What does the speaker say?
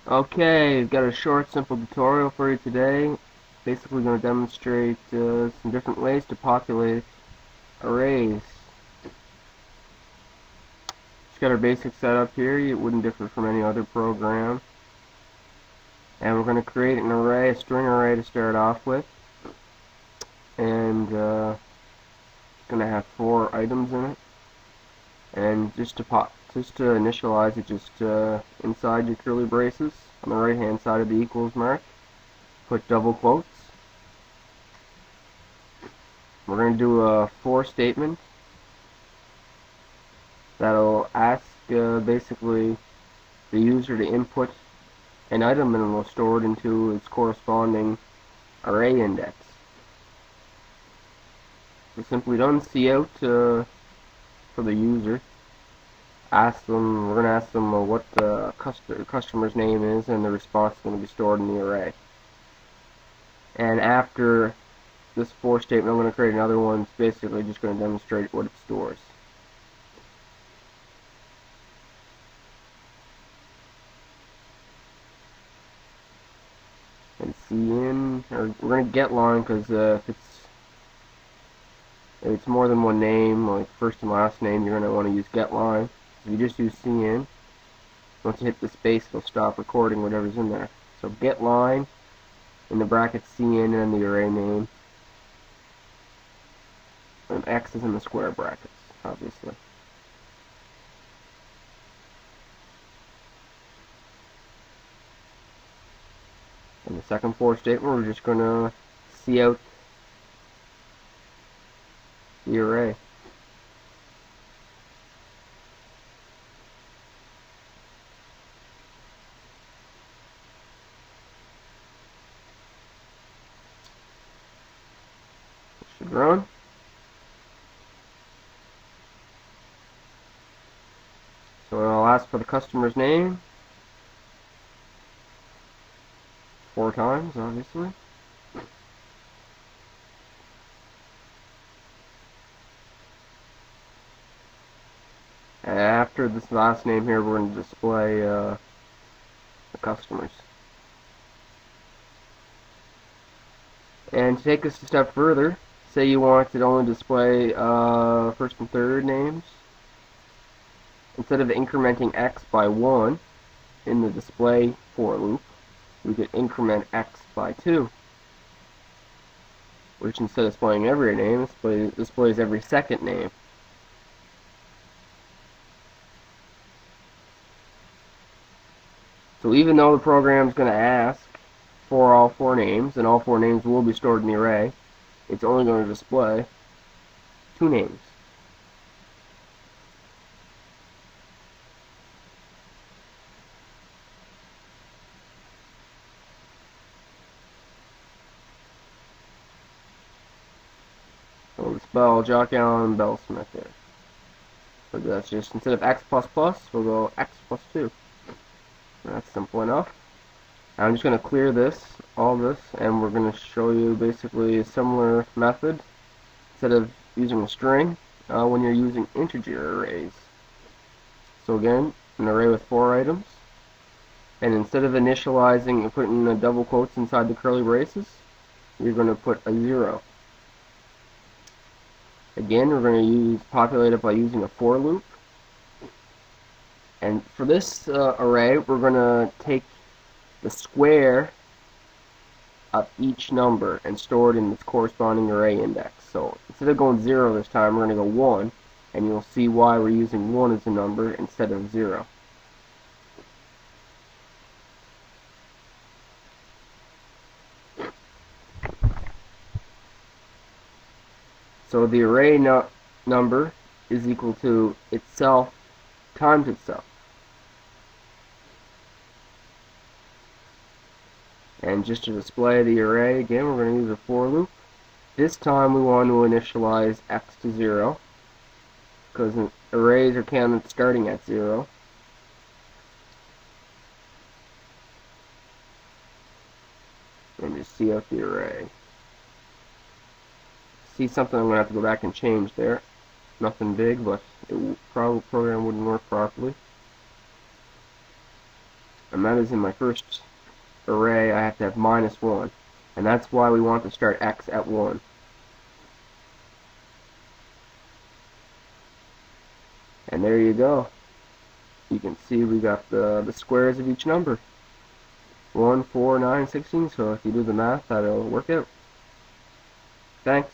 Okay, we've got a short, simple tutorial for you today. Basically going to demonstrate some different ways to populate arrays. Just got our basic setup here. It wouldn't differ from any other program. And we're going to create an array, a string array to start off with. And it's going to have 4 items in it. And just to initialize it, just inside your curly braces on the right hand side of the equals mark, put double quotes. We're going to do a for statement that'll ask basically the user to input an item, and it'll store it into its corresponding array index. So simply done, cout for the user. We're going to ask them what the customer's name is, and the response is going to be stored in the array. And after this for statement, I'm going to create another one. It's basically just going to demonstrate what it stores. And cin, or we're going to get line, because if it's more than one name, like first and last name, you're going to want to use get line. If you just use cin, once you hit the space, it'll stop recording whatever's in there. So get line, in the brackets cin, and the array name. And X is in the square brackets, obviously. In the second for statement, we're just going to cout the array. It should run. So I'll ask for the customer's name 4 times, obviously. And after this last name here, we're going to display the customers. And to take this a step further, say you want to only display first and third names. Instead of incrementing x by 1 in the display for loop, we could increment x by 2, which instead of displaying every name, displays every second name. So even though the program is going to ask for all 4 names, and all 4 names will be stored in the array, it's only going to display 2 names. So we'll spell Jock Allen Bell Smith there. So that's just, instead of x plus plus, we'll go x plus 2. That's simple enough. I'm just going to clear all this, and we're going to show you basically a similar method instead of using a string when you're using integer arrays. So again, an array with 4 items, and instead of initializing and putting the double quotes inside the curly braces, you're going to put a 0. Again, we're going to populate it by using a for loop. And for this array, we're going to take the square of each number and store it in its corresponding array index. So instead of going 0 this time, we're going to go 1, and you'll see why we're using 1 as a number instead of 0. So the array number is equal to itself times itself. And just to display the array, again, we're going to use a for loop. This time we want to initialize x to 0, because arrays are counted starting at 0. And just cout the array. See something I'm going to have to go back and change there. Nothing big, but the program wouldn't work properly. and that is in my first array I have to have -1, and that's why we want to start x at 1. And there you go. You can see we got the squares of each number. 1, 4, 9, 16, so if you do the math, that'll work out. Thanks.